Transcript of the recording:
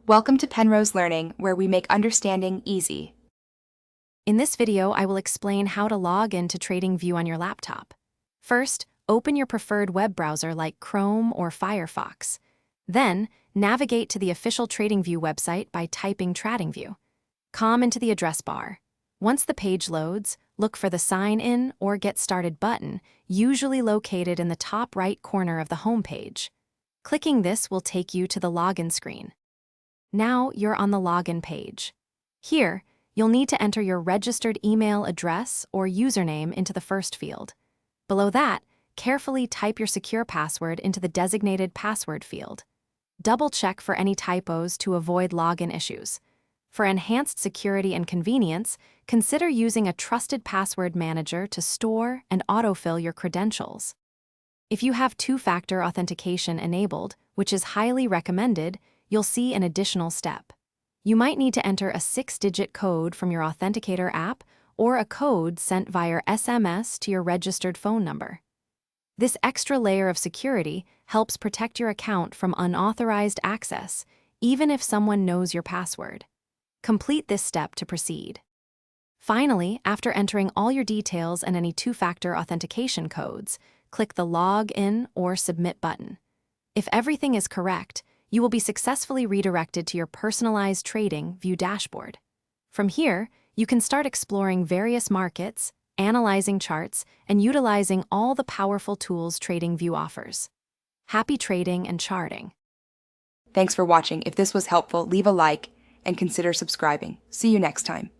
Welcome to Penrose Learning, where we make understanding easy. In this video, I will explain how to log into TradingView on your laptop. First, open your preferred web browser like Chrome or Firefox. Then, navigate to the official TradingView website by typing TradingView. Come into the address bar. Once the page loads, look for the Sign In or Get Started button, usually located in the top right corner of the home page. Clicking this will take you to the login screen. Now you're on the login page. Here, you'll need to enter your registered email address or username into the first field. Below that, carefully type your secure password into the designated password field. Double-check for any typos to avoid login issues. For enhanced security and convenience, consider using a trusted password manager to store and autofill your credentials. If you have two-factor authentication enabled, which is highly recommended, you'll see an additional step. You might need to enter a 6-digit code from your Authenticator app or a code sent via SMS to your registered phone number. This extra layer of security helps protect your account from unauthorized access, even if someone knows your password. Complete this step to proceed. Finally, after entering all your details and any two-factor authentication codes, click the Log In or Submit button. If everything is correct, you will be successfully redirected to your personalized TradingView dashboard. From here, you can start exploring various markets, analyzing charts, and utilizing all the powerful tools TradingView offers. Happy trading and charting! Thanks for watching. If this was helpful, leave a like and consider subscribing. See you next time.